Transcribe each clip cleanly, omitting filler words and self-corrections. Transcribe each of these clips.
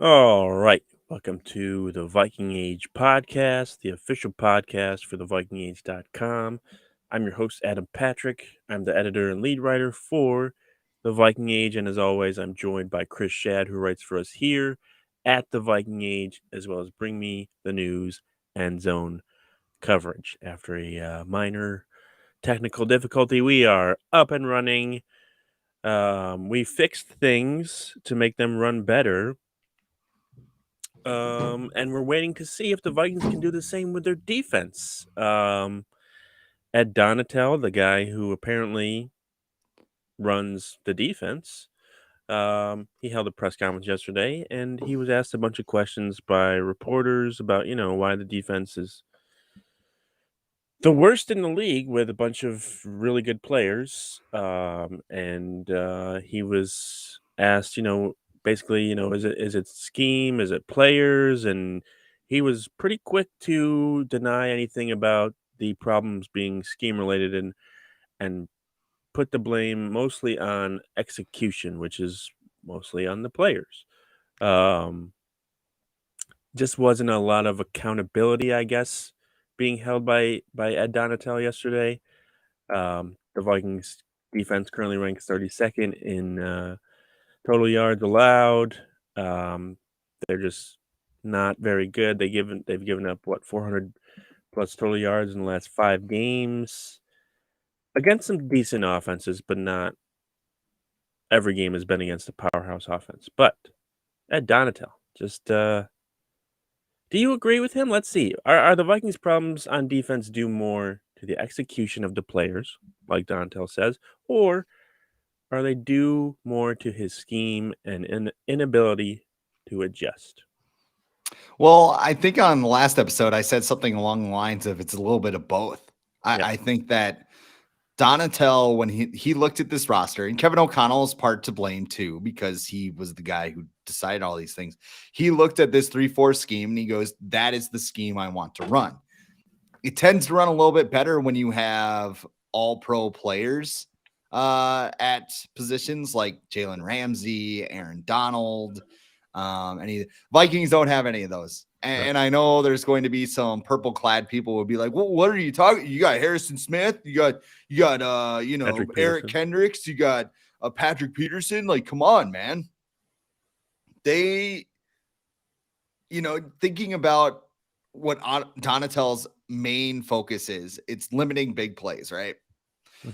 All right. Welcome to the Viking Age podcast, the official podcast for the VikingAge.com. I'm your host, Adam Patrick. I'm the editor and lead writer for the Viking Age. And as always, I'm joined by Chris Schad, who writes for us here at the Viking Age, as well as Bring Me the News and Zone coverage. After a minor technical difficulty, we are up and running. We fixed things to make them run better. And we're waiting to see if the Vikings can do the same with their defense. Ed Donatel, the guy who apparently runs the defense, he held a press conference yesterday, and he was asked a bunch of questions by reporters about, why the defense is the worst in the league with a bunch of really good players. And he was asked, basically, is it scheme, is it players, and he was pretty quick to deny anything about the problems being scheme related and put the blame mostly on execution, which is mostly on the players. Um, just wasn't a lot of accountability, I guess, being held by Ed Donatel yesterday. The Vikings defense currently ranks 32nd in total yards allowed. They're just not very good. They've given up 400 plus total yards in the last 5 games against some decent offenses, but not every game has been against a powerhouse offense. But Ed Donatel, just do you agree with him? Let's see. Are the Vikings' problems on defense due more to the execution of the players, like Donatel says, or are they due more to his scheme and inability to adjust? Well, I think on the last episode, I said something along the lines of it's a little bit of both. Yeah. I think that Donatel, when he looked at this roster, and Kevin O'Connell is part to blame too, because he was the guy who decided all these things. He looked at this 3-4 scheme and he goes, that is the scheme I want to run. It tends to run a little bit better when you have all pro players at positions like Jalen Ramsey, Aaron Donald. Any Vikings don't have any of those. And I know there's going to be some purple clad people will be like, well, what are you talking? You got Harrison Smith, you got Eric Kendricks, you got Patrick Peterson. Like, come on, man. They, thinking about what Donatel's main focus is, it's limiting big plays, right?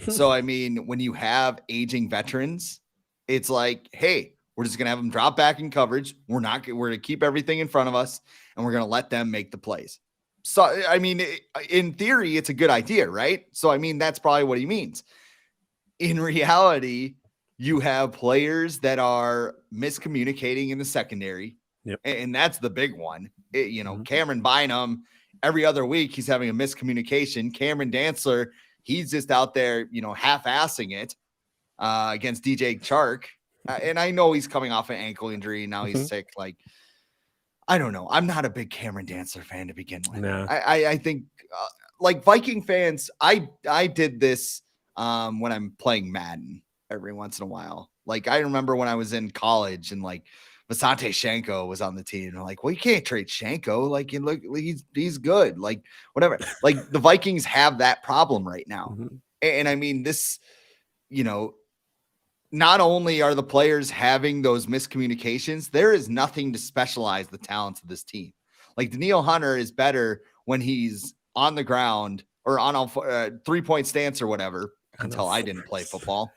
So, I mean, when you have aging veterans, it's like, hey, we're just going to have them drop back in coverage. We're going to keep everything in front of us and we're going to let them make the plays. So, I mean, in theory, it's a good idea, right? So, I mean, that's probably what he means. In reality, you have players that are miscommunicating in the secondary. Yep. And that's the big one. Cameron Bynum, every other week, he's having a miscommunication. Cameron Dantzler, he's just out there, half-assing it against DJ Chark. And I know he's coming off an ankle injury. Now he's sick. Like, I don't know. I'm not a big Cameron Dantzler fan to begin with. No. I think, like Viking fans, I did this when I'm playing Madden every once in a while. Like, I remember when I was in college and like Vasante Shenko was on the team. And I'm like, well, you can't trade Shenko. Like, look, he's good. Like, whatever. Like, the Vikings have that problem right now. And I mean, this, not only are the players having those miscommunications, there is nothing to specialize the talents of this team. Like, Danielle Hunter is better when he's on the ground or on a 3-point stance or whatever, until I didn't play football.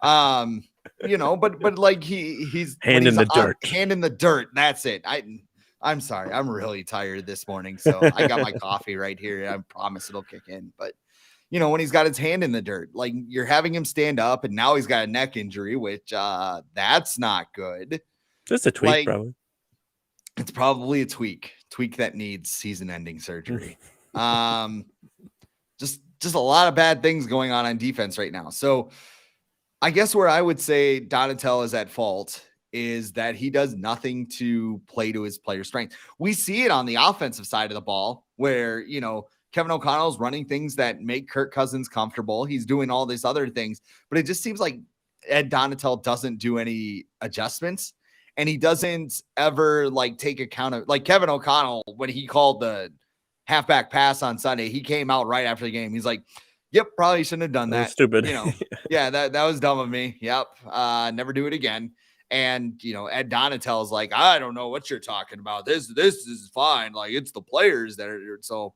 But like he's hand in the dirt. Hand in the dirt. That's it. I'm sorry. I'm really tired this morning. So I got my coffee right here. I promise it'll kick in. But when he's got his hand in the dirt, like you're having him stand up and now he's got a neck injury, which that's not good. Just a tweak, probably. It's probably a tweak that needs season-ending surgery. Just a lot of bad things going on defense right now. So I guess where I would say Donatel is at fault is that he does nothing to play to his player strength. We see it on the offensive side of the ball where, Kevin O'Connell's running things that make Kirk Cousins comfortable. He's doing all these other things, but it just seems like Ed Donatel doesn't do any adjustments. and he doesn't ever like take account of like Kevin O'Connell when he called the halfback pass on Sunday. He came out right after the game. He's like, "Yep, probably shouldn't have done That was that. stupid. You know, yeah, that was dumb of me. Yep, never do it again." And Ed Donatell's like, "I don't know what you're talking about. This is fine. Like it's the players that are so."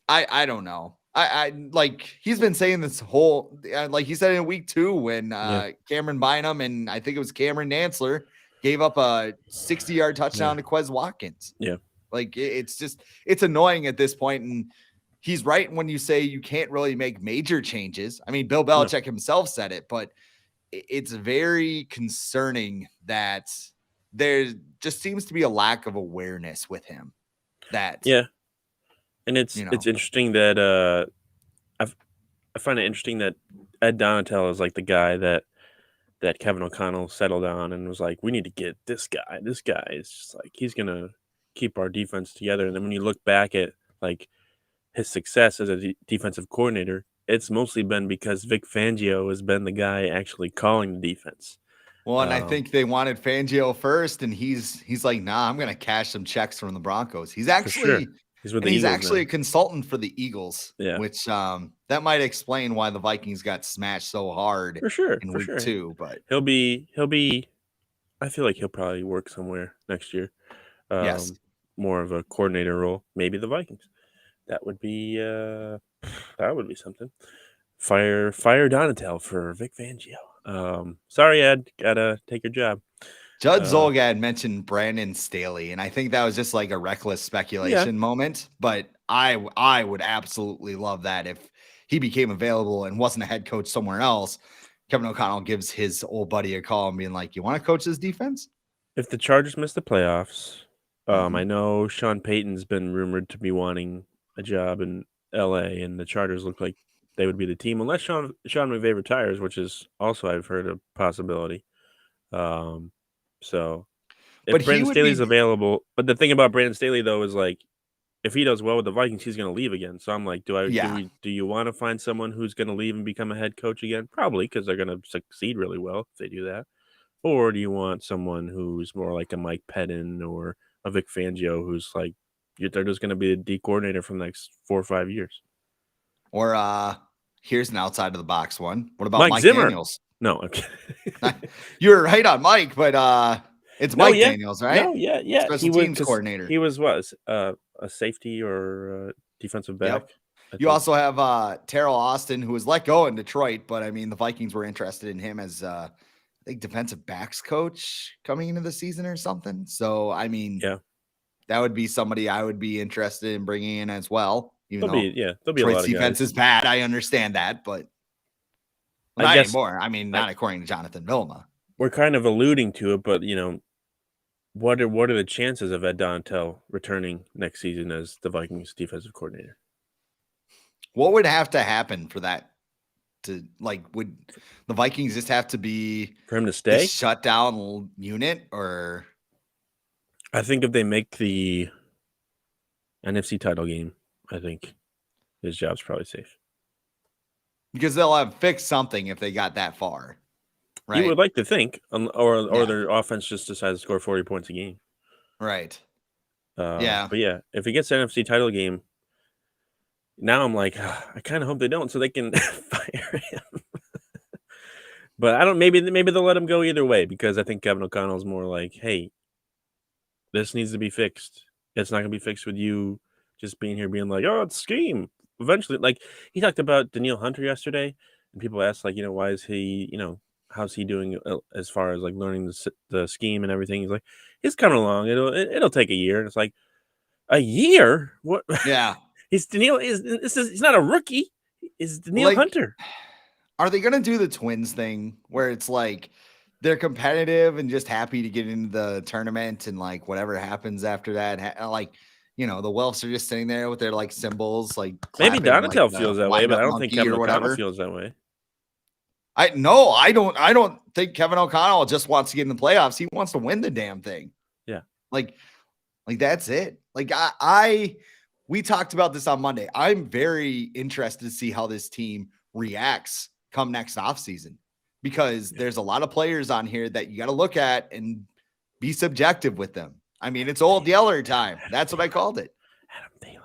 I don't know. I like he's been saying this whole like he said in week 2 when Yeah, Cameron Bynum and I think it was Cameron Dantzler gave up a 60-yard yeah, touchdown to Quez Watkins. yeah, Like it's just it's annoying at this point, and he's right when you say you can't really make major changes. I mean, Bill no, Belichick himself said it, but it's very concerning that there just seems to be a lack of awareness with him. That yeah. And you it's know, interesting that I find it interesting that Ed Donatel is like the guy that Kevin O'Connell settled on and was like, we need to get this guy. This guy is just like he's gonna keep our defense together. And then when you look back at like his success as a defensive coordinator, it's mostly been because Vic Fangio has been the guy actually calling the defense. well, and I Um, think they wanted Fangio first, and he's like, nah, I'm gonna cash some checks from the Broncos. for sure, he's with the He's Eagles actually now. a consultant for the Eagles, Yeah, which that might explain why the Vikings got smashed so hard for sure, in for week sure. 2. But He'll be. I feel like he'll probably work somewhere next year. yes, More of a coordinator role, maybe the Vikings. That would be that would be something. Fire Donatel for Vic Fangio. Sorry, Ed, gotta take your job. Judd Uh, Zolgad mentioned Brandon Staley, and I think that was just like a reckless yeah, speculation moment. But I would absolutely love that if he became available and wasn't a head coach somewhere else. Kevin O'Connell gives his old buddy a call and being like, "You want to coach this defense?" if the Chargers miss the playoffs, I Mhm. know Sean Payton's been rumored to be wanting a job in L.A. and the Chargers look like they would be the team unless Sean McVay retires, which is also I've heard a possibility. Um, so But if he Brandon would Staley's be, available, but the thing about Brandon Staley though is like if he does well with the Vikings, he's going to leave again. So I'm like, yeah. do you want to find someone who's going to leave and become a head coach again? Probably because they're going to succeed really well if they do that. Or do you want someone who's more like a Mike Pettin or a Vic Fangio, who's like they're just going to be a D coordinator for the next 4 or 5 years? Or here's an outside of the box one. What about Mike Mike Zimmer? Daniels? No, okay. You were right on Mike, but it's No, Mike yeah, Daniels, right? no, yeah, yeah. He Special would teams because coordinator. he was what a safety or a defensive back, Yep. I You think. also have Terrell Austin, who was let go in Detroit, but I mean the Vikings were interested in him as I think defensive backs coach coming into the season or something. So I mean Yeah, that would be somebody I would be interested in bringing in as well. Even though there'll be a Detroit's lot of defense is guys. bad, I understand that, but I not guess anymore. I mean, I not according to Jonathan Vilma. we're kind of alluding to it, but what are the chances of Ed Dontel returning next season as the Vikings defensive coordinator? What would have to happen for that to like? Would the Vikings just have to be For him to this stay? shutdown unit, or I think if they make the NFC title game, I think his job's probably safe. because they'll have fixed something if they got that far, You right? would like to think, or Yeah, their offense just decides to score 40 points a game. right. Yeah. But yeah, if he gets the NFC title game, now I'm like, I kind of hope they don't, so they can fire him. But I don't. Maybe they'll let him go either way because I think Kevin O'Connell's more like, hey, this needs to be fixed. It's not gonna be fixed with you just being here being like, oh, it's scheme. Eventually, like he talked about Daniil Hunter yesterday, and people asked like, why is he, how's he doing as far as like learning the scheme and everything? He's like, it's coming along. It'll take a year. And it's like a year. What? Yeah. He's Daniil he's not a rookie. Is Daniil Like, Hunter? are they going to do the Twins thing where it's like they're competitive and just happy to get into the tournament and like whatever happens after that? Like, the Wilfs are just sitting there with their like symbols, like Maybe clapping like Donatel the feels that way, wind but up I don't think monkey Kevin or O'Connell whatever. feels that way. I don't think Kevin O'Connell just wants to get in the playoffs. He wants to win the damn thing. Yeah. Like that's it. Like we talked about this on Monday. I'm very interested to see how this team reacts come next offseason because there's a lot of players on here that you got to look at and be subjective with them. I mean, it's old Yeller time. That's what I called it. Adam Thielen.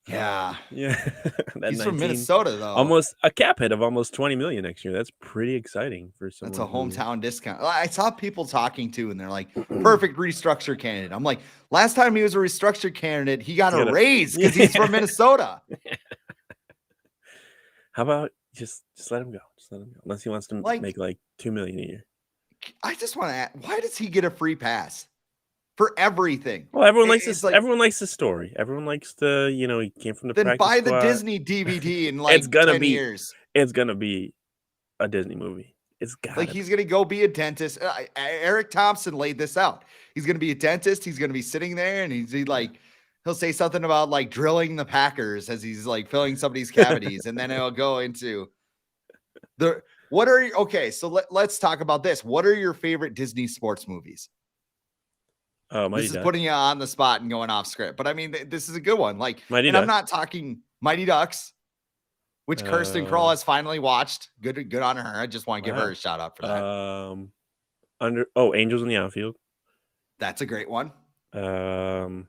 Yeah. Yeah. That He's from 19 Minnesota, though. almost a cap hit of almost $20 million next year. That's pretty exciting for someone. That's a hometown discount. I saw people talking too, and they're like, perfect restructure candidate. I'm like, last time he was a restructure candidate, he got a raise because he's from Minnesota. How about just let him go? Just let him go. Unless he wants to make like $2 million a year. I just want to ask, why does he get a free pass for everything? Well, everyone likes this. Like, everyone likes the story. Everyone likes the, he came from the then practice buy squad. the Disney DVD in like 10 years. It's gonna be a Disney movie. It's got he's gonna go be a dentist. Eric Thompson laid this out. He's gonna be a dentist. He's gonna be sitting there, and he'll say something about like drilling the Packers as he's like filling somebody's cavities, and then he'll go into so let's talk about this. What are your favorite Disney sports movies? This is putting you on the spot and going off script, but I mean, this is a good one. Like, and I'm not talking Mighty Ducks, which Kirsten Kroll has finally watched. Good on her. I just want to give her a shout out for that. Angels in the Outfield. That's a great one. Underrated,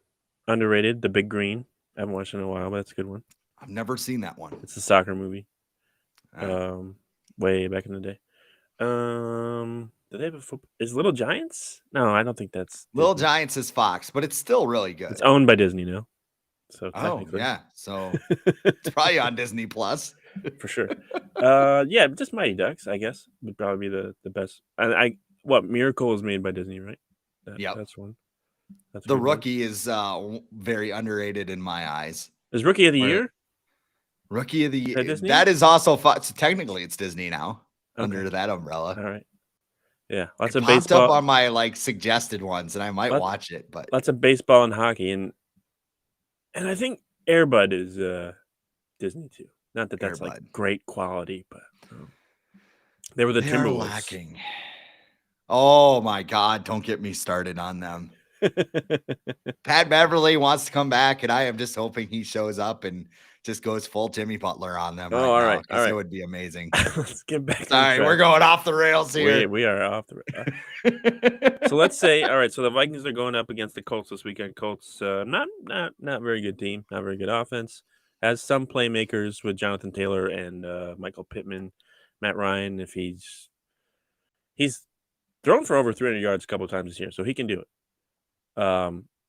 The Big Green. I haven't watched it in a while, but that's a good one. I've never seen that one. It's a soccer movie. Way back in the day. Do they have a football? Is Little Giants? No, I don't think that's Little Giants is Fox, but it's still really good. It's owned by Disney now. So so it's probably on Disney Plus for sure. Just Mighty Ducks, I guess, would probably be the best. And Miracle is made by Disney, right? That's one. That's the Rookie is very underrated in my eyes. Is Rookie of the Year? Rookie of the Year. That is also so technically it's Disney now under that umbrella. All right. Yeah, lots of baseball up on my like suggested ones, and I might watch it. But lots of baseball and hockey, and I think Air Bud is Disney too. Not that that's like great quality, but they were the Timberwolves. Lacking. Oh my God! Don't get me started on them. Pat Beverly wants to come back, and I am just hoping he shows up and just goes full Jimmy Butler on them. All right. It would be amazing. Let's get back. Sorry, we're going off the rails here. We are off the rails. So let's say, all right. So the Vikings are going up against the Colts this weekend. Colts, not very good team, not very good offense. Has some playmakers with Jonathan Taylor and Michael Pittman, Matt Ryan. If he's thrown for over 300 yards a couple of times this year, so he can do it.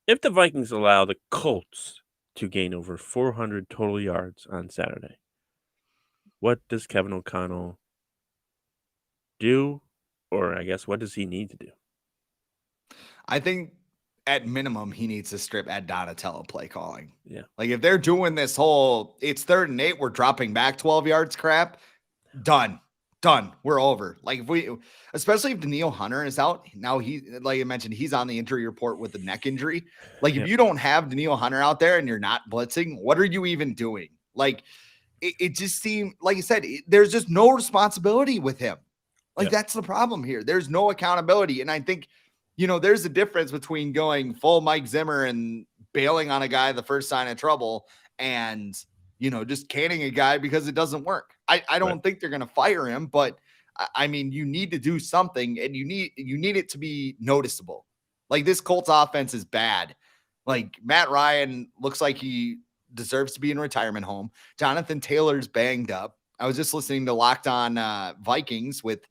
If the Vikings allow the Colts to gain over 400 total yards on Saturday, what does Kevin O'Connell do? Or I guess, what does he need to do? I think at minimum, he needs to strip Ed Donatello play calling. Yeah. Like if they're doing this whole, it's 3rd and 8, we're dropping back 12 yards crap, done. We're over. Like especially if Danielle Hunter is out now, like I mentioned, he's on the injury report with the neck injury. Like if you don't have Danielle Hunter out there and you're not blitzing, what are you even doing? Like it just seemed, like you said, there's just no responsibility with him. Like that's the problem here. There's no accountability. And I think, there's a difference between going full Mike Zimmer and bailing on a guy the first sign of trouble and just canning a guy because it doesn't work. I don't think they're going to fire him, but I mean, you need to do something, and you need it to be noticeable. Like this Colts offense is bad. Like Matt Ryan looks like he deserves to be in retirement home. Jonathan Taylor's banged up. I was just listening to Locked On Vikings with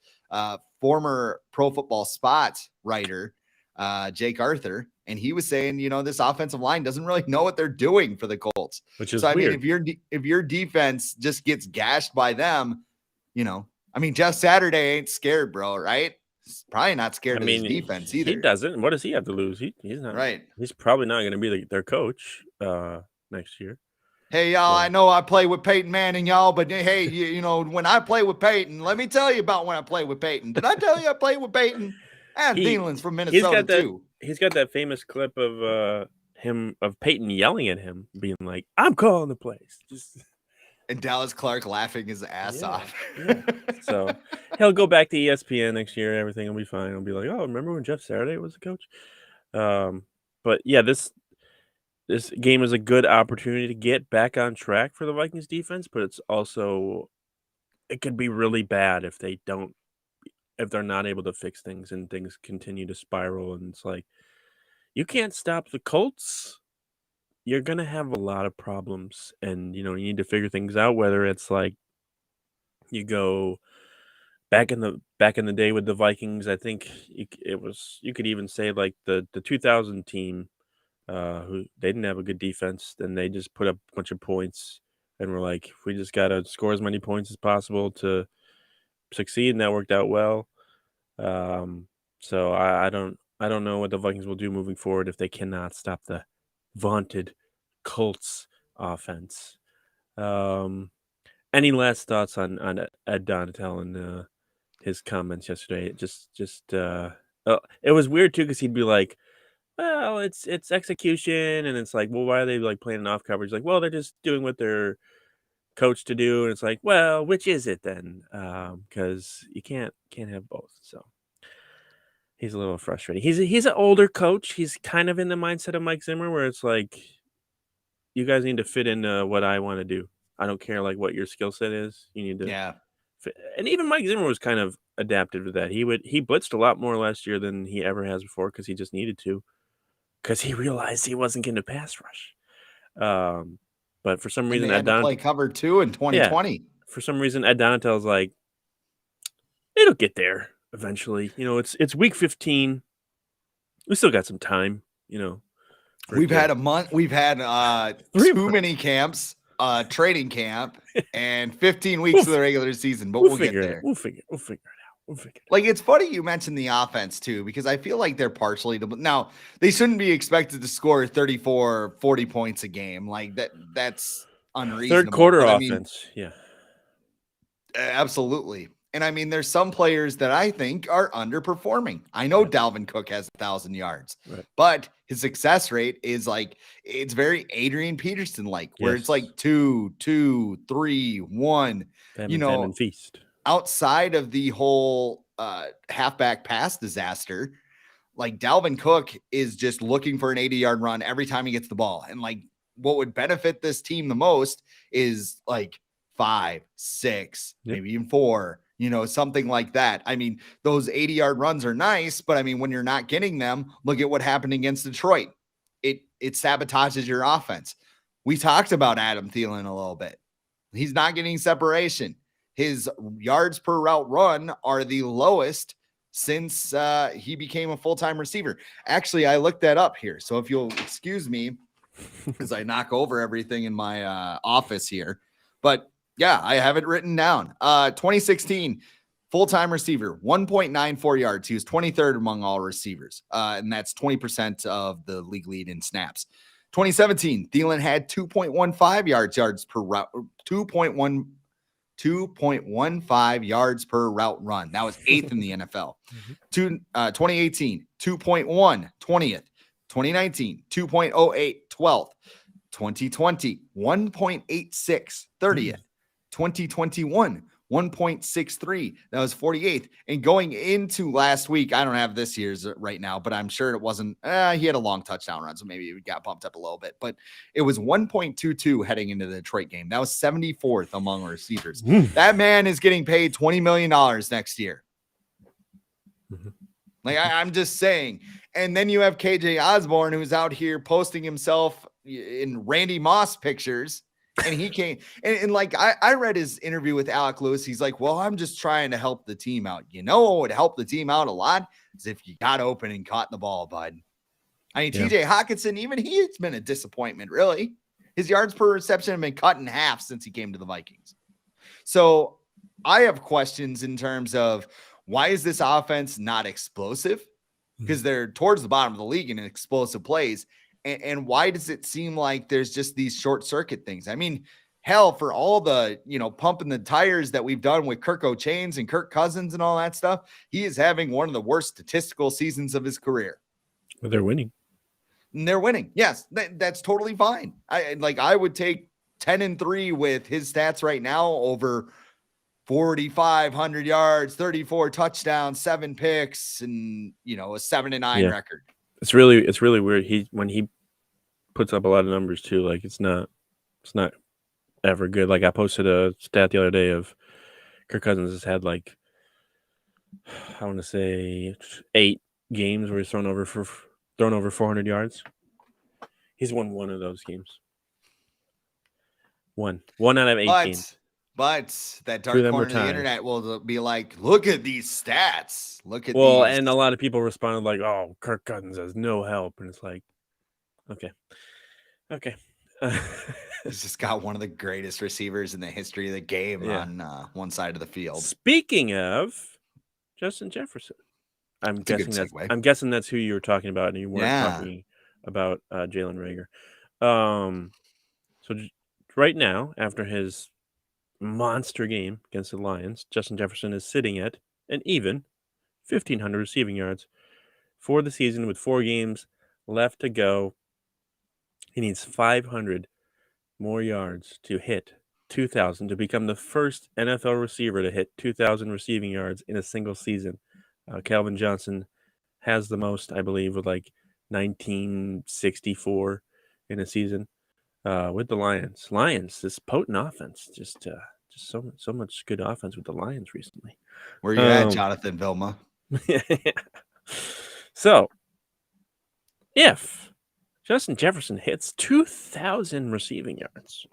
former Pro Football Spot writer Jake Arthur, and he was saying, this offensive line doesn't really know what they're doing for the Colts. Which is weird. I mean, if your defense just gets gashed by them, I mean, Jeff Saturday ain't scared, bro, right? He's probably not scared of his defense either. He doesn't. What does he have to lose? He's not. Right. He's probably not going to be their coach next year. Hey, y'all, I know I play with Peyton Manning, y'all, but hey, when I play with Peyton, let me tell you about when I play with Peyton. Did I tell you I played with Peyton? Adam Thielen's from Minnesota, too. He's got that famous clip of Peyton yelling at him, being like, "I'm calling the plays." And Dallas Clark laughing his ass off. So he'll go back to ESPN next year. Everything will be fine. He'll be like, "Oh, remember when Jeff Saturday was the coach?" But yeah, this game is a good opportunity to get back on track for the Vikings defense, but it could be really bad if they don't they're not able to fix things and things continue to spiral, and it's like you can't stop the Colts. You're gonna have a lot of problems, and you need to figure things out. Whether it's like you go back in the day with the Vikings, I think you could even say like the 2000 team, who they didn't have a good defense, then they just put up a bunch of points, and we're like, we just gotta score as many points as possible to succeed, and that worked out well. Um, so I don't know what the Vikings will do moving forward if they cannot stop the vaunted Colts offense. Um, any last thoughts on Ed Donatel and his comments yesterday? It was weird too because he'd be like, "Well, it's execution," and it's like, "Well, why are they like playing off coverage?" Like, "Well, they're just doing what they're coached to do," and it's like, "Well, which is it then?" Because you can't have both. So he's a little frustrating. He's an older coach. He's kind of in the mindset of Mike Zimmer, where it's like, you guys need to fit into what I want to do. I don't care like what your skill set is. You need to Yeah. fit. And even Mike Zimmer was kind of adaptive to that. He blitzed a lot more last year than he ever has before because he just needed to, because he realized he wasn't getting a pass rush. But for some And reason, they had to play cover 2 in yeah, 2020. for some reason, Ed Donatel's like, it'll get there eventually. It's week 15. We still got some time. For it We've to had a month. We've had 3 2 months. mini camps, training camp, and 15 weeks We'll of the regular season, but we'll we'll get figure it. there. We'll figure it out. We'll figure it Like, it's funny you mentioned the offense too, because I feel like they're partially to now. They shouldn't be expected to score 34, 40 points a game. Like that's out. Third unreasonable. quarter But I mean, offense. Yeah. absolutely. And I mean, there's some players that I think are underperforming. I know Yeah. Dalvin Cook has 1,000 yards, Right. but his success rate is like, it's very Adrian Peterson like, where it's Yes. like 2, 2, 3, 1. Famine, feast. Outside of the whole halfback pass disaster, like Dalvin Cook is just looking for an 80-yard run every time he gets the ball. And like, what would benefit this team the most is like 5, 6, Yep. maybe even 4, something like that. I mean, those 80-yard runs are nice, but I mean, when you're not getting them, look at what happened against Detroit. It sabotages your offense. We talked about Adam Thielen a little bit. He's not getting separation. His yards per route run are the lowest since he became a full-time receiver. Actually, I looked that up here. So if you'll excuse me as I knock over everything in my office here. But yeah, I have it written down. 2016, full-time receiver, 1.94 yards. He was 23rd among all receivers. And that's 20% of the league lead in snaps. 2017, Thielen had 2.15 yards per route, 2.15 yards per route run. That was 8th in the NFL. 2018, 2.1, 20th. 2019, 2.08, 12th. 2020, 1.86, 30th. 2021, 1.63. That was 48th. And going into last week, I don't have this year's right now, but I'm sure it wasn't. He had a long touchdown run, so maybe it got bumped up a little bit. But it was 1.22 heading into the Detroit game. That was 74th among receivers. That man is getting paid $20 million next year. Like, I'm just saying. And then you have KJ Osborne, who's out here posting himself in Randy Moss pictures. And he came and like I read his interview with Alec Lewis. He's like, well, I'm just trying to help the team out. What would help the team out a lot is if you got open and caught the ball, bud. I mean, TJ Hawkinson, even he's been a disappointment, really. His yards per reception have been cut in half since he came to the Vikings. So I have questions in terms of, why is this offense not explosive? Because they're towards the bottom of the league in explosive plays. And why does it seem like there's just these short circuit things? I mean, hell, for all the, pumping the tires that we've done with Kirk O'Chains and Kirk Cousins and all that stuff, he is having one of the worst statistical seasons of his career. Well, they're winning. And they're winning. Yes, that's totally fine. I would take 10-3 with his stats right now over 4,500 yards, 34 touchdowns, 7 picks, and a 7-9 record. It's really weird. When he puts up a lot of numbers too, like it's not ever good. Like I posted a stat the other day of Kirk Cousins has had like I want to say 8 games where he's thrown over 400 yards. He's won one of those games. One out of 8 games. But that 2 of dark them were corner of the ties. internet will be like, look at these stats. Look at Well, these. and a lot of people responded like, "Oh, Kirk Cousins has no help," and it's like, okay. He's just got one of the greatest receivers in the history of the game Yeah. on one side of the field. Speaking of Justin Jefferson, I'm That's a good guessing that's who you were talking about, and you weren't Yeah. talking about Jalen Rager. So right now, after his monster game against the Lions, Justin Jefferson is sitting at an even 1,500 receiving yards for the season with 4 games left to go. He needs 500 more yards to hit 2,000 to become the first NFL receiver to hit 2,000 receiving yards in a single season. Calvin Johnson has the most, I believe, with like 1964 in a season with the Lions. This potent offense, just so much good offense with the Lions recently. Where you at, Jonathan Vilma? So, if Justin Jefferson hits 2,000 receiving yards,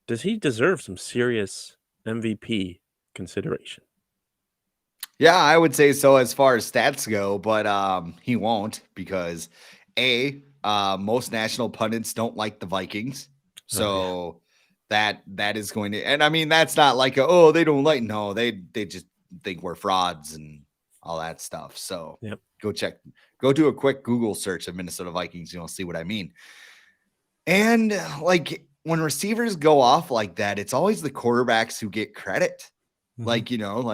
does he deserve some serious MVP consideration? Yeah, I would say so as far as stats go, but he won't because most national pundits don't like the Vikings. So that is going to, and I mean that's not like they don't like, no, they just think we're frauds and all that stuff. So go do a quick Google search of Minnesota Vikings, you'll see what I mean. And like when receivers go off like that, it's always the quarterbacks who get credit. Like,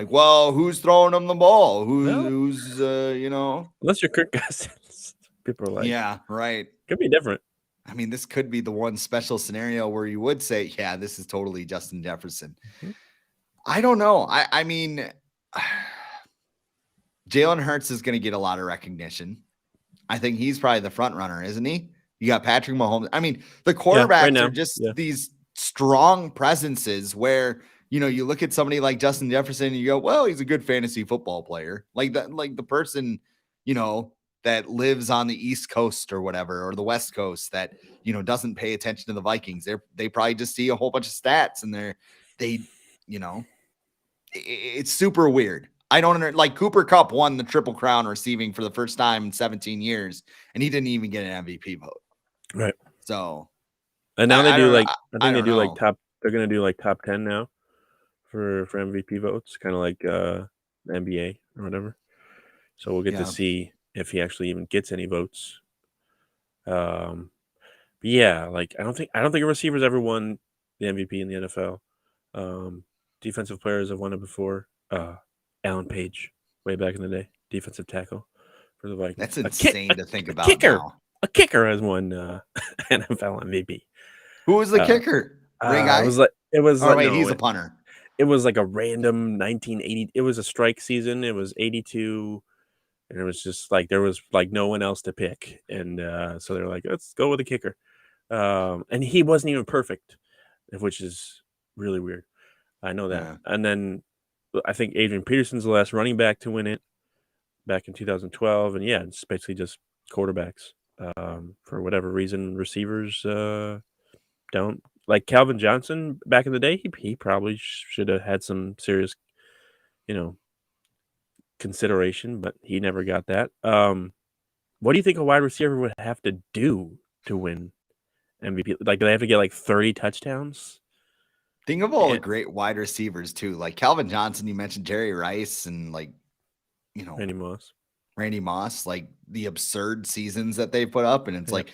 well, who's throwing them the ball? Who's unless you're Kirk Cousins, people are like, yeah, right. Could be different. I mean, this could be the one special scenario where you would say, yeah, this is totally Justin Jefferson. I don't know. I mean, Jalen Hurts is going to get a lot of recognition. I think he's probably the front runner, isn't he? You got Patrick Mahomes. I mean, the quarterbacks are just these strong presences where, you look at somebody like Justin Jefferson and you go, well, he's a good fantasy football player. Like the person, that lives on the East Coast or whatever, or the West Coast that, doesn't pay attention to the Vikings. They probably just see a whole bunch of stats and it's super weird. I don't like Cooper Kupp won the Triple Crown receiving for the first time in 17 years, and he didn't even get an MVP vote. Right. So, and now they do like, I think they do like top, they're going to do like top 10 now for MVP votes, kind of like the NBA or whatever. So we'll get to see if he actually even gets any votes. But yeah, like I don't think a receiver's ever won the MVP in the NFL. Defensive players have won it before. Alan Page, way back in the day, defensive tackle for the Vikings. That's insane to think about now. A kicker has won NFL MVP. Who was the kicker? Ray guy? He's a punter. It was like a random 1980. It was a strike season. It was 82. And it was just like there was like no one else to pick. And so they're like, let's go with a kicker. And he wasn't even perfect, which is really weird. I know that. Yeah. And then I think Adrian Peterson's the last running back to win it back in 2012. And yeah, it's basically just quarterbacks. For whatever reason, receivers don't. Like Calvin Johnson back in the day, he probably should have had some serious, consideration, but he never got that. What do you think a wide receiver would have to do to win MVP? Like, do they have to get like 30 touchdowns? Think of all the great wide receivers too, like Calvin Johnson. You mentioned Jerry Rice and like, Randy Moss, like the absurd seasons that they put up, and it's like,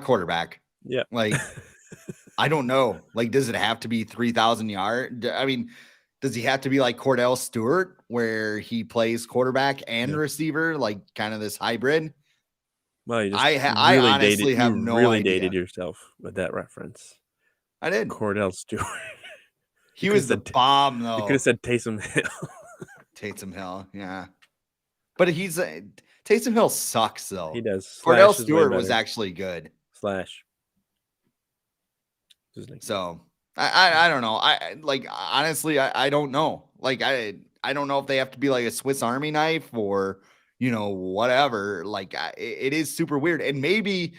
quarterback. Yeah, like I don't know. Like, does it have to be 3,000 yards? I mean, does he have to be like Cordell Stewart, where he plays quarterback and receiver, like kind of this hybrid? Well, you just I honestly have no idea. Dated yourself with that reference. I did. Cordell Stewart. He was the bomb, though. You could have said Taysom Hill. Taysom Hill, yeah. But Taysom Hill sucks, though. He does. Cordell Stewart was actually good. Slash. So I don't know. Honestly, I don't know. Like I don't know if they have to be like a Swiss Army knife or whatever. Like it is super weird, and maybe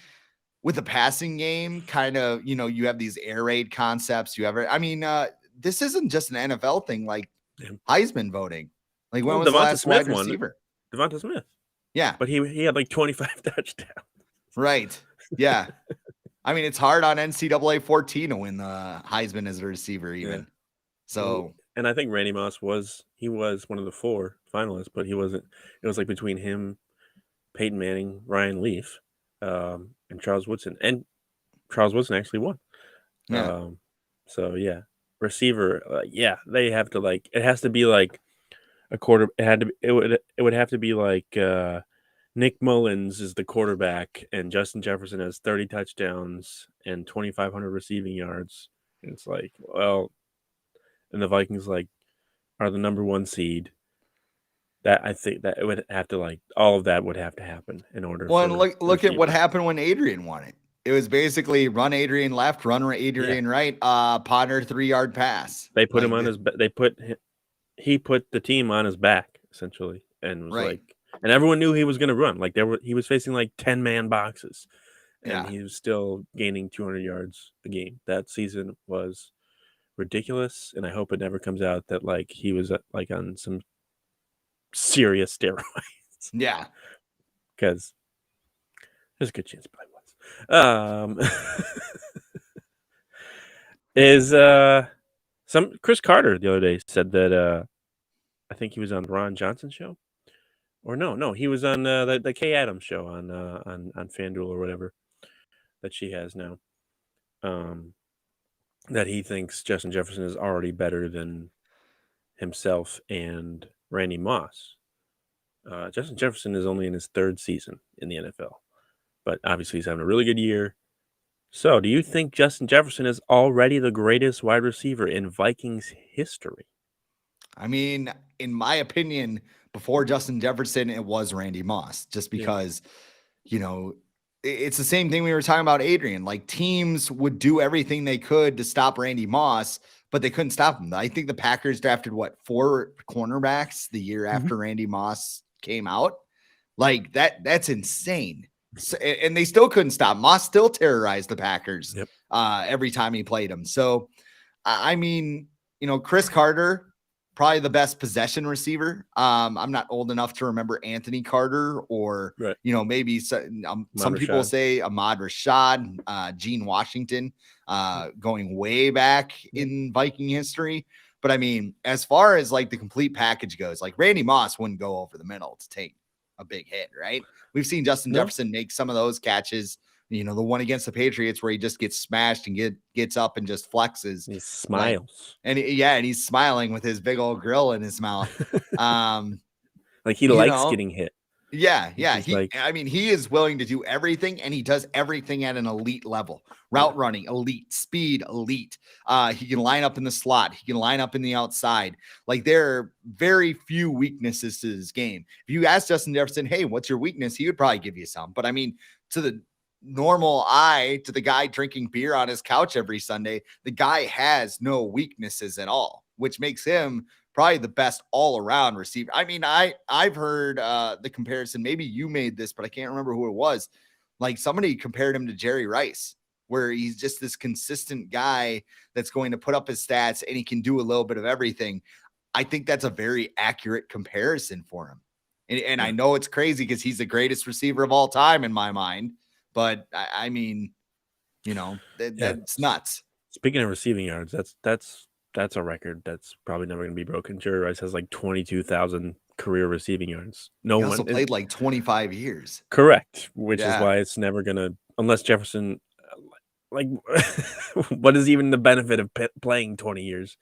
with the passing game, kind of you have these air raid concepts. This isn't just an NFL thing. Like Yeah. Heisman voting. Like when Well, was the Devonta last Smith wide won it. receiver? Devonta Smith, Yeah, but he had like 25 touchdowns. right. Yeah. I mean, it's hard on NCAA 14 to win the Heisman as a receiver, even. Yeah. So, and I think Randy Moss was one of the 4 finalists, but he wasn't. It was like between him, Peyton Manning, Ryan Leaf, and Charles Woodson, and Charles Woodson actually won. yeah. So yeah, receiver. Yeah, they have to like. It has to be like a quarter. It would have to be like Nick Mullins is the quarterback, and Justin Jefferson has 30 touchdowns and 2,500 receiving yards. And it's like, well, and the Vikings like are the number 1 seed. That I think that it would have to like all of that would have to happen in order Well, and for look at what receiver. happened when Adrian won it. It was basically run Adrian left, run Yeah, Adrian right, Potter 3-yard pass. they put him Like on his. They put he put the team on his back essentially, and was right. like, and everyone knew he was going to run. Like he was facing like 10-man boxes, and Yeah. he was still gaining 200 yards a game. That season was ridiculous, and I hope it never comes out that like he was like on some serious steroids, Yeah. because there's a good chance it probably was. Is some Chris Carter the other day said that I think he was on Ron Johnson show, or no, he was on the Kay Adams show on FanDuel or whatever that she has now. That he thinks Justin Jefferson is already better than himself and Randy Moss. Justin Jefferson is only in his 3rd season in the NFL, but obviously he's having a really good year. So, do you think Justin Jefferson is already the greatest wide receiver in Vikings history? I mean, in my opinion, before Justin Jefferson, it was Randy Moss, just Yeah. because, it's the same thing we were talking about Adrian. Like teams would do everything they could to stop Randy Moss, but they couldn't stop him. I think the Packers drafted 4 cornerbacks the year after Randy Moss came out. Like that's insane. So, and they still couldn't stop. Moss still terrorized the Packers every time he played them. So, I mean, Chris Carter, probably the best possession receiver. I'm not old enough to remember Anthony Carter or, Right. maybe some people say Ahmad Rashad, Gene Washington, going way back in Viking history. But I mean, as far as like the complete package goes, like Randy Moss wouldn't go over the middle to take a big hit, right? We've seen Justin Jefferson make some of those catches. The one against the Patriots where he just gets smashed and gets up and just flexes. He smiles. And he's smiling with his big old grill in his mouth. Like he likes getting hit. Yeah. He is willing to do everything, and he does everything at an elite level. Route running, elite. Speed, elite. He can line up in the slot. He can line up in the outside. Like there are very few weaknesses to this game. If you ask Justin Jefferson, hey, what's your weakness? He would probably give you some. But I mean, to the normal eye, to the guy drinking beer on his couch every Sunday, the guy has no weaknesses at all, which makes him probably the best all-around receiver. I mean, I've heard the comparison. Maybe you made this, but I can't remember who it was. Like somebody compared him to Jerry Rice, where he's just this consistent guy that's going to put up his stats and he can do a little bit of everything. I think that's a very accurate comparison for him. And I know it's crazy because he's the greatest receiver of all time in my mind. But I mean, that's nuts. Speaking of receiving yards, that's a record that's probably never going to be broken. Jerry Rice has like 22,000 career receiving yards. He also played like 25 years. Correct, which is why it's never going to, unless Jefferson, like, what is even the benefit of playing 20 years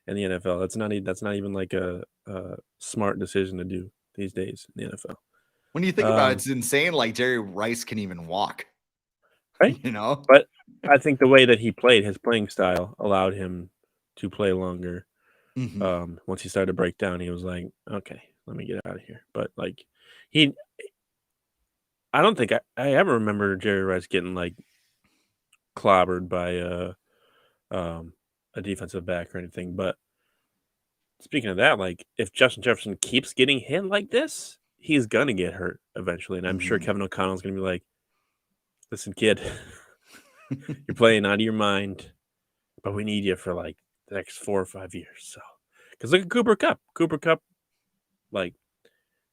in the NFL? That's not even like a smart decision to do these days in the NFL. When you think about it, it's insane. Like Jerry Rice can even walk. Right. But I think the way that he played, his playing style allowed him to play longer. Once he started to break down, he was like, okay, let me get out of here. But like I don't think I ever remember Jerry Rice getting like clobbered by a defensive back or anything. But speaking of that, like if Justin Jefferson keeps getting hit like this, he's gonna get hurt eventually, and I'm sure Mhm. Kevin O'Connell's gonna be like, "Listen, kid, you're playing out of your mind, but we need you for like the next 4 or 5 years." So, because look at Cooper Cup. Cooper Cup, like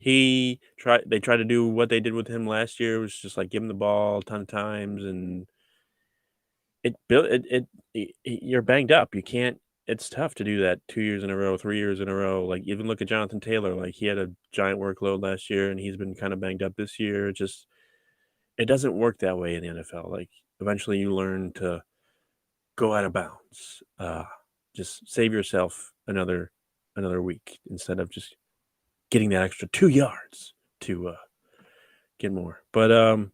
they tried to do what they did with him last year, was just like give him the ball a ton of times, and it built you're banged up. You can't. It's tough to do that 2 years in a row, 3 years in a row. Like even look at Jonathan Taylor. Like he had a giant workload last year, and he's been kind of banged up this year. It doesn't work that way in the NFL. Like eventually, you learn to go out of bounds. Just save yourself another week instead of just getting that extra 2 yards to get more. But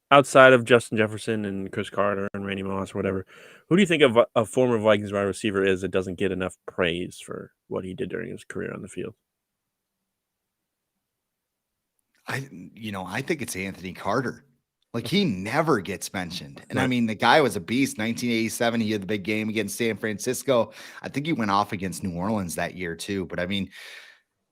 outside of Justin Jefferson and Chris Carter and Randy Moss or whatever, who do you think a former Vikings wide receiver is that doesn't get enough praise for what he did during his career on the field? I think it's Anthony Carter. Like he never gets mentioned. And I Right. mean, the guy was a beast. 1987, he had the big game against San Francisco. I think he went off against New Orleans that year too. But I mean,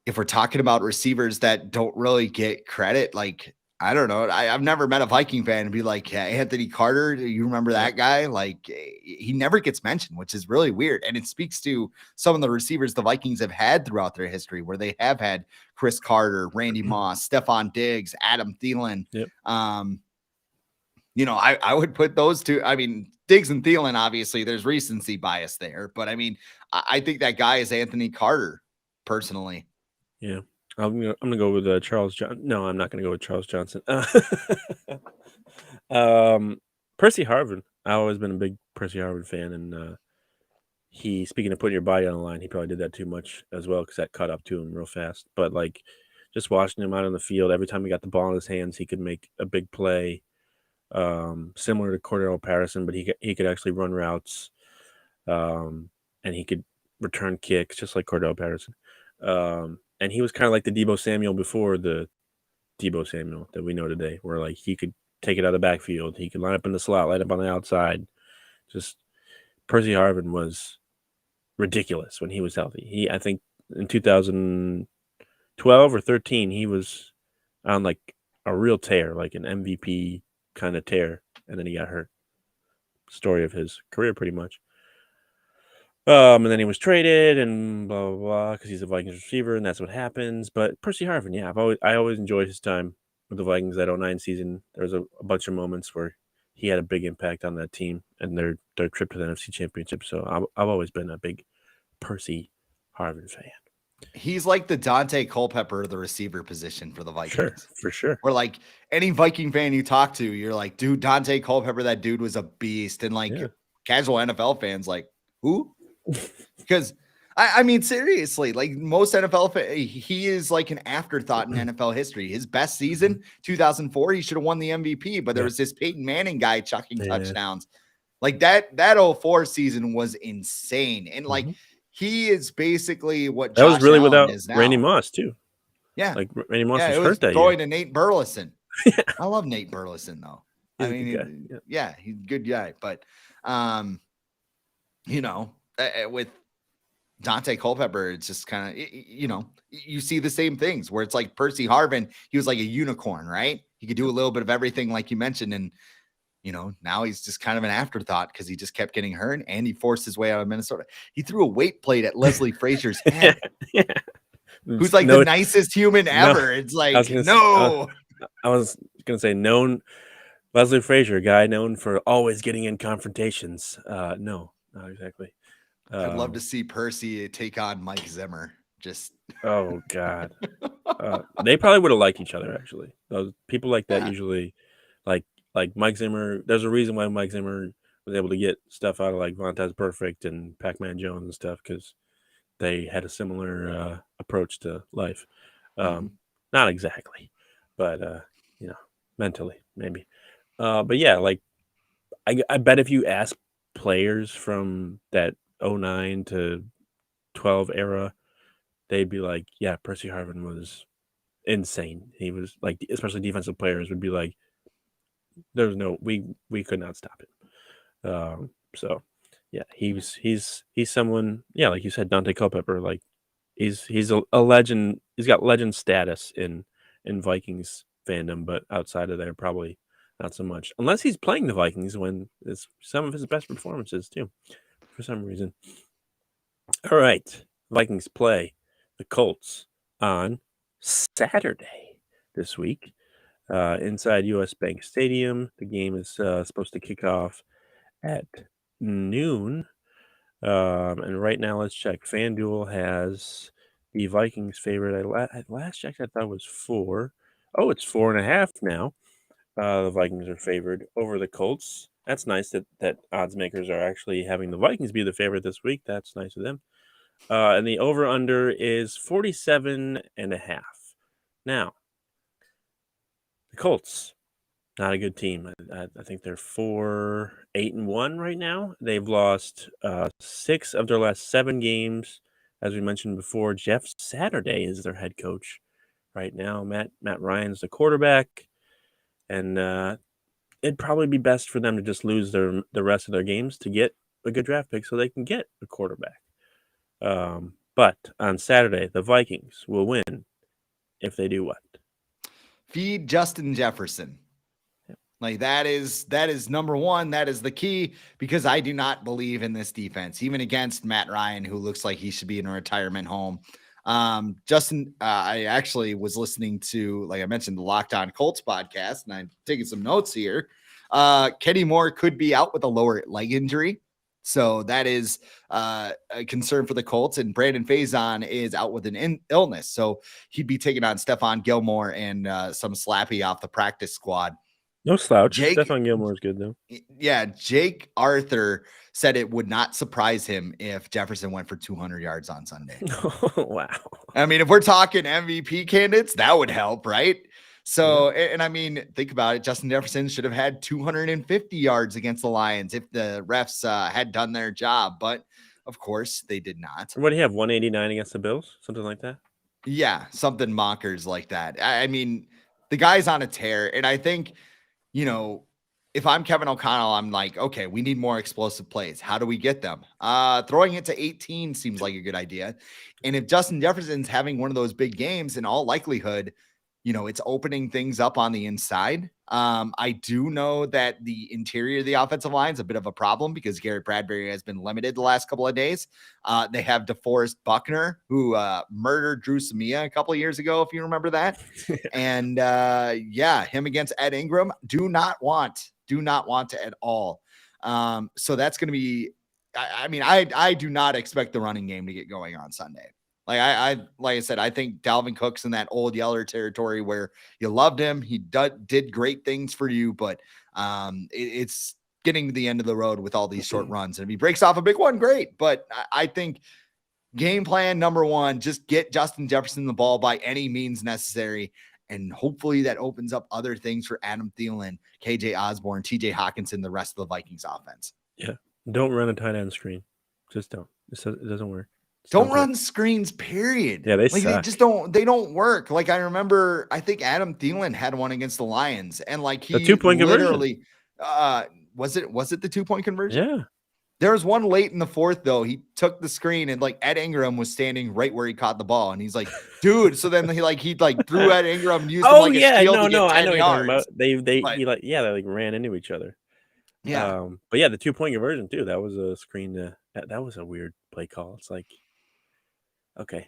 if we're talking about receivers that don't really get credit, like I don't know, I've never met a Viking fan and be like, yeah, Anthony Carter, do you remember Yeah. that guy? Like he never gets mentioned, which is really weird. And it speaks to some of the receivers the Vikings have had throughout their history, where they have had Chris Carter, Randy Moss, Stephon Diggs, Adam Thielen. Yep. Um, I would put those two. I mean, Diggs and Thielen, obviously, there's recency bias there, but I mean, I think that guy is Anthony Carter, personally. Yeah. I'm gonna go with Charles John. No, I'm not gonna go with Charles Johnson. Um, Percy Harvin. I've always been a big Percy Harvin fan, and he, speaking of putting your body on the line, he probably did that too much as well because that caught up to him real fast. But like, just watching him out on the field, every time he got the ball in his hands, he could make a big play. Similar to Cordero Patterson, but he could actually run routes, and he could return kicks just like Cordell Patterson. And he was kind of like the Debo Samuel before the Debo Samuel that we know today, where like he could take it out of the backfield, he could line up in the slot, line up on the outside. Just Percy Harvin was ridiculous when he was healthy. I think in 2012 or 13, he was on like a real tear, like an MVP kind of tear, and then he got hurt. Story of his career, pretty much. And then he was traded and blah blah blah because he's a Vikings receiver, and that's what happens. But Percy Harvin, yeah, I always enjoyed his time with the Vikings that '09 season. There was a bunch of moments where he had a big impact on that team and their trip to the NFC Championship. So I've always been a big Percy Harvin fan. He's like the Dante Culpepper of the receiver position for the Sure, Vikings. for sure. Or like any Viking fan you talk to, you're like, dude, Dante Culpepper, that dude was a beast. And like Yeah. casual NFL fans, like, who? Because I mean, seriously, like most NFL, he is like an afterthought in NFL history. His best season, 2004, he should have won the MVP, but there Yeah. was this Peyton Manning guy chucking Yeah. touchdowns. Like that 04 season was insane. And like Mm-hmm. he is basically what That was Josh really Allen without is Randy now. Moss too. Yeah. Like Randy Moss Yeah. was It was hurt that throwing year. to Nate Burleson. Yeah, I love Nate Burleson though. he's I a good guy. mean, Yeah. yeah, he's a good guy. But, um, with Dante Culpepper, it's just kind of, you see the same things where it's like Percy Harvin, he was like a unicorn, right? He could do a little bit of everything, like you mentioned. And, now he's just kind of an afterthought because he just kept getting hurt and he forced his way out of Minnesota. He threw a weight plate at Leslie Frazier's Yeah. head, Yeah. who's like the No, nicest human no. ever. It's I was like, gonna, no. I was gonna say known Leslie Frazier, guy known for always getting in confrontations. No, not exactly. I'd love to Um, see Percy take on Mike Zimmer. Just, oh God, they probably would have liked each other actually. Those people like that yeah. usually, like like Mike Zimmer. There's a reason why Mike Zimmer was able to get stuff out of like Vontez Perfect and Pac-Man Jones and stuff because they had a similar approach to life. Mhm. Not exactly, but mentally maybe. But yeah, like I bet if you ask players from that '09 to 12 era, they'd be like, yeah, Percy Harvin was insane. He was like, especially defensive players would be like, there's no, we could not stop him. So Yeah, he's someone. Yeah, like you said, Dante Culpepper. Like he's a legend. He's got legend status in Vikings fandom, but outside of there, probably not so much. Unless he's playing the Vikings when it's some of his best performances too, for some reason. All right, Vikings play the Colts on Saturday this week inside U.S. Bank Stadium. The game is supposed to kick off at noon. And right now, let's check. FanDuel has the Vikings favorite. At last checked, I thought it was 4. Oh, it's 4.5 now. The Vikings are favored over the Colts. That's nice that odds makers are actually having the Vikings be the favorite this week. That's nice of them. And the over-under is 47.5. Now, the Colts, not a good team. I think they're 4-8-1 right now. They've lost 6 of their last 7 games. As we mentioned before, Jeff Saturday is their head coach right now. Matt Ryan's the quarterback, and it'd probably be best for them to just lose the rest of their games to get a good draft pick so they can get a quarterback. But on Saturday, the Vikings will win if they do what? Feed Justin Jefferson. Like that is number one. That is the key, because I do not believe in this defense, even against Matt Ryan, who looks like he should be in a retirement home. Justin, I actually was listening to, like I mentioned, the Locked On Colts podcast, and I'm taking some notes here. Kenny Moore could be out with a lower leg injury. So that is a concern for the Colts. And Brandon Faison is out with an illness. So he'd be taking on Stephon Gilmore and some Slappy off the practice squad. No slouch. Jake, Stephon Gilmore is good, though. Yeah, Jake Arthur said it would not surprise him if Jefferson went for 200 yards on Sunday. Wow. I mean, if we're talking MVP candidates, that would help, right? So, and I mean, think about it. Justin Jefferson should have had 250 yards against the Lions if the refs had done their job. But of course, they did not. What do you have? 189 against the Bills? Something like that? Yeah, something mockers like that. I mean, the guy's on a tear. And I think, you know, if I'm Kevin O'Connell, I'm like, okay, we need more explosive plays. How do we get them? Throwing it to 18 seems like a good idea. And if Justin Jefferson's having one of those big games, in all likelihood, you know, it's opening things up on the inside. I do know that the interior of the offensive line is a bit of a problem because Garrett Bradbury has been limited the last couple of days. They have DeForest Buckner, who murdered Drew Samia a couple of years ago, if you remember that. And yeah, him against Ed Ingram, do not want to at all. So that's going to be, I mean, I do not expect the running game to get going on Sunday. Like I said, I think Dalvin Cook's in that old Yeller territory where you loved him. He did great things for you, but it's getting to the end of the road with all these short runs. And if he breaks off a big one, great. But I think game plan number one, just get Justin Jefferson the ball by any means necessary. And hopefully that opens up other things for Adam Thielen, KJ Osborne, TJ Hawkinson, the rest of the Vikings offense. Yeah. Don't run a tight end screen. Just don't. It doesn't work. Don't run screens, period. Yeah, they suck. They don't work. Like I remember, I think Adam Thielen had one against the Lions, and like he the 2-point literally conversion. Was it the 2-point conversion? Yeah. There was one late in the fourth, though. He took the screen and like Ed Ingram was standing right where he caught the ball. And he's like, dude. So then he threw Ed Ingram and used him like a shield to get 10 I know yards. what you're talking about. They ran into each other. Yeah. But yeah, the 2-point conversion too. That was a screen. That was a weird play call. It's like, okay.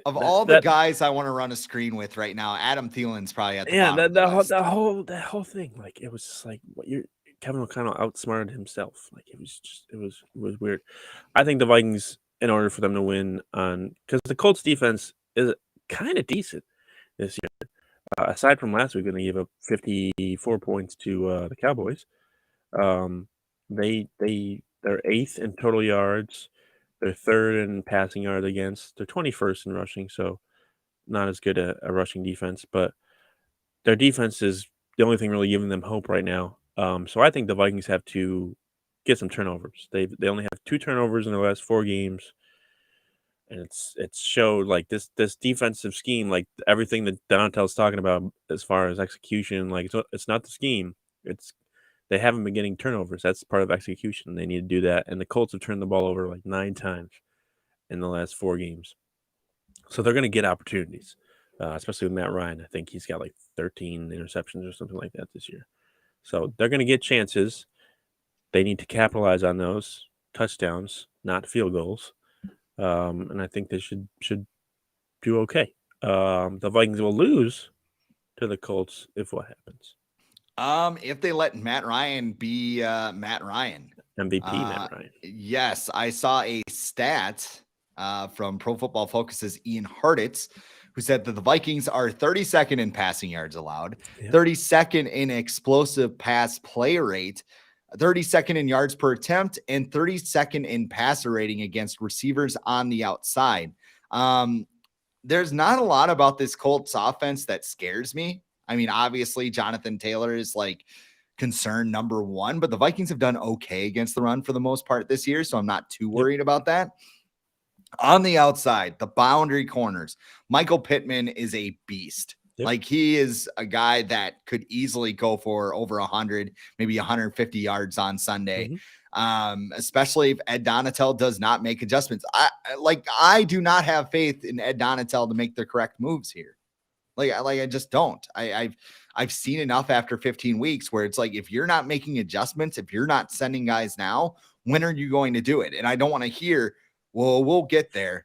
Of all the guys I want to run a screen with right now, Adam Thielen's probably at the bottom of the list. that whole thing, like it was just like what Kevin O'Connell outsmarted himself. Like it was weird. I think the Vikings, in order for them to win because the Colts defense is kind of decent this year. Aside from last week when they gave up 54 points to the Cowboys, they're 8th in total yards. They're 3rd in passing yards against. They're 21st in rushing, so not as good a rushing defense. But their defense is the only thing really giving them hope right now. So I think the Vikings have to get some turnovers. They only have 2 turnovers in their last 4 games, and it's showed like this defensive scheme, like everything that Donatel's talking about as far as execution. Like it's not the scheme. It's They haven't been getting turnovers. That's part of execution. They need to do that. And the Colts have turned the ball over like 9 times in the last 4 games. So they're going to get opportunities, especially with Matt Ryan. I think he's got like 13 interceptions or something like that this year. So they're going to get chances. They need to capitalize on those touchdowns, not field goals. And I think they should do okay. The Vikings will lose to the Colts if what happens? If they let Matt Ryan be Matt Ryan. MVP Matt Ryan. Yes, I saw a stat from Pro Football Focus's Ian Hartitz, who said that the Vikings are 32nd in passing yards allowed, 32nd in explosive pass play rate, 32nd in yards per attempt, and 32nd in passer rating against receivers on the outside. There's not a lot about this Colts offense that scares me. I mean, obviously, Jonathan Taylor is like concern number one, but the Vikings have done okay against the run for the most part this year, so I'm not too worried about that. On the outside, the boundary corners, Michael Pittman is a beast. Like, he is a guy that could easily go for over 100, maybe 150 yards on Sunday. Especially if Ed Donatel does not make adjustments. I do not have faith in Ed Donatel to make the correct moves here. I just don't. I've seen enough after 15 weeks where it's like, if you're not making adjustments, if you're not sending guys now, when are you going to do it? And I don't want to hear, well, we'll get there.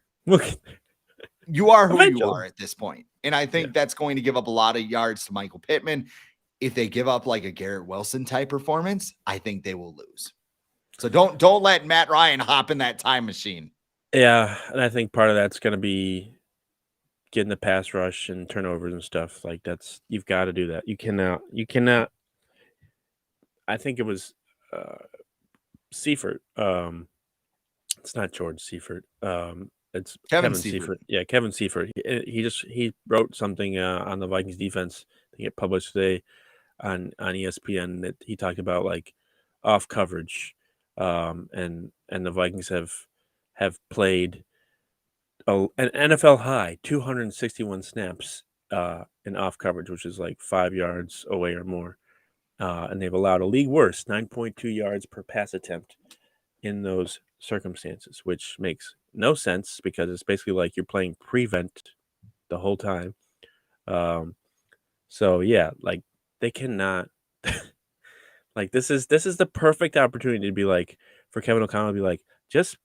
You are who you are at this point. And I think that's going to give up a lot of yards to Michael Pittman. If they give up like a Garrett Wilson type performance, I think they will lose. So don't let Matt Ryan hop in that time machine. Yeah, and I think part of that's going to be getting the pass rush and turnovers and stuff. Like, you've got to do that. You cannot. I think it was Seifert. It's not George Seifert. It's Kevin Seifert. Yeah, Kevin Seifert. He wrote something on the Vikings defense. I think it published today on ESPN that he talked about like off coverage, and the Vikings have played an NFL high 261 snaps in off coverage, which is like 5 yards away or more, and they've allowed a league worst 9.2 yards per pass attempt in those circumstances, which makes no sense because it's basically like you're playing prevent the whole time. So yeah, like they cannot. Like, this is the perfect opportunity to be like, for Kevin O'Connell to be like, just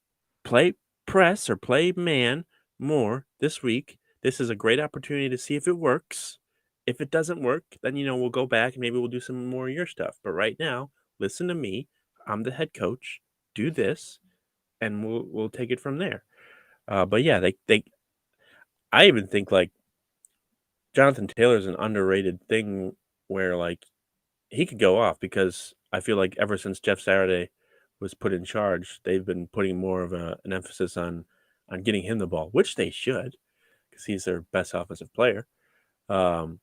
play press or play man more this week. This is a great opportunity to see if it works. If it doesn't work, then we'll go back and maybe we'll do some more of your stuff. But right now, listen to me. I'm the head coach. Do this, and we'll take it from there. But yeah, I even think like Jonathan Taylor's an underrated thing where like he could go off, because I feel like ever since Jeff Saturday was put in charge, they've been putting more of an emphasis on getting him the ball, which they should, because he's their best offensive player. So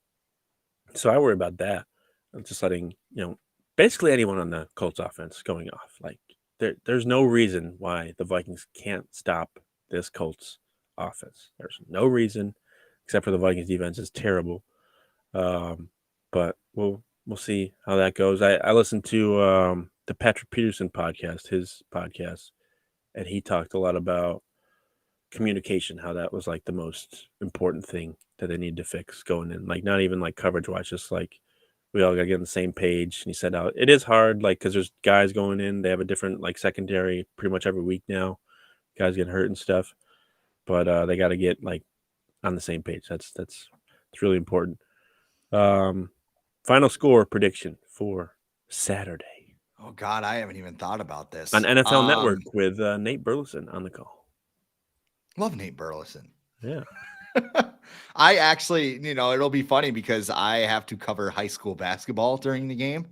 I worry about that. I'm just letting basically anyone on the Colts offense going off. Like, there's no reason why the Vikings can't stop this Colts offense. There's no reason, except for the Vikings defense is terrible. But we'll see how that goes. I listened to the Patrick Peterson podcast, his podcast, and he talked a lot about communication, how that was like the most important thing that they need to fix going in. Like, not even like coverage wise, just like we all got to get on the same page. And he said it is hard, like, because there's guys going in, they have a different like secondary pretty much every week now. Guys get hurt and stuff, but they got to get like on the same page. That's really important. Final score prediction for Saturday. Oh God, I haven't even thought about this. On NFL Network with Nate Burleson on the call. Love Nate Burleson. Yeah. I actually, it'll be funny because I have to cover high school basketball during the game.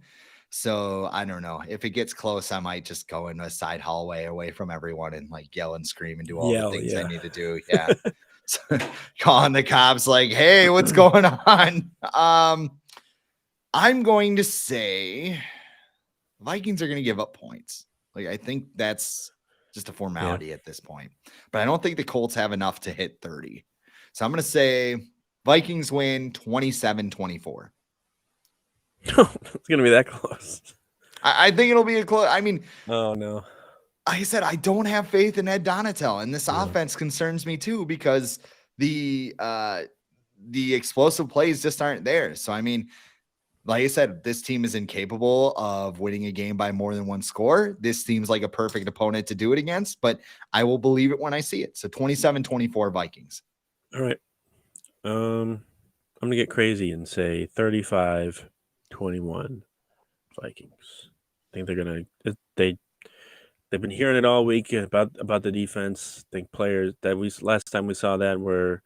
So I don't know. If it gets close, I might just go in a side hallway away from everyone and like yell and scream and do all the things I need to do. Yeah. Calling the cops like, hey, what's going on? I'm going to say Vikings are going to give up points. Like, I think that's just a formality at this point. But I don't think the Colts have enough to hit 30. So I'm going to say Vikings win 27-24. It's going to be that close. I think it'll be a close. I mean, Oh no. like I said, I don't have faith in Ed Donatel, and this Yeah. offense concerns me too because the explosive plays just aren't there. So I mean, like I said, this team is incapable of winning a game by more than one score. This seems like a perfect opponent to do it against, but I will believe it when I see it. So 27-24 Vikings. All right. I'm gonna get crazy and say 35-21 Vikings. I think they're gonna they've been hearing it all week about the defense. I think players that last time we saw that where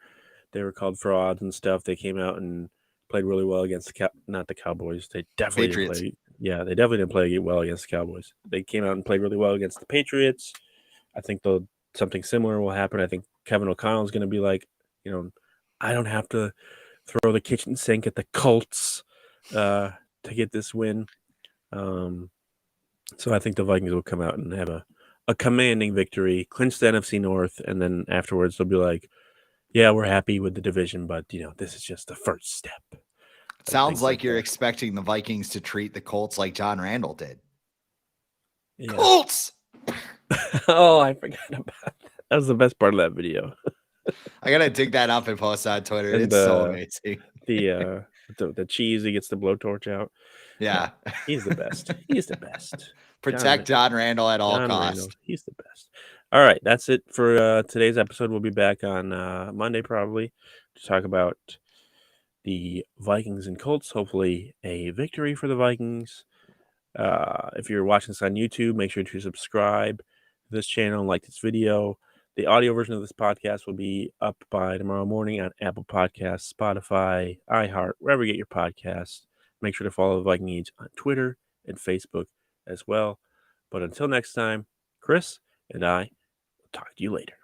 they were called frauds and stuff. They came out and played really well against not the Cowboys. They definitely Patriots. didn't play. Yeah, they definitely didn't play well against the Cowboys. They came out and played really well against the Patriots. I think something similar will happen. I think Kevin O'Connell is going to be like, I don't have to throw the kitchen sink at the Colts to get this win. So I think the Vikings will come out and have a commanding victory, clinch the NFC North, and then afterwards they'll be like, yeah, we're happy with the division, but this is just the first step. Sounds like you're expecting the Vikings to treat the Colts like John Randall did. Yeah. Colts! Oh, I forgot about that. That was the best part of that video. I gotta dig that up and post on Twitter. And it's so amazing. The cheese, he gets the blowtorch out. Yeah. He's the best. He's the best. Protect John Randall at all costs. Randall, he's the best. All right, that's it for today's episode. We'll be back on Monday probably to talk about the Vikings and Colts. Hopefully a victory for the Vikings. If you're watching this on YouTube, make sure to subscribe to this channel and like this video. The audio version of this podcast will be up by tomorrow morning on Apple Podcasts, Spotify, iHeart, wherever you get your podcasts. Make sure to follow the Viking Age on Twitter and Facebook as well. But until next time, Chris and I will talk to you later.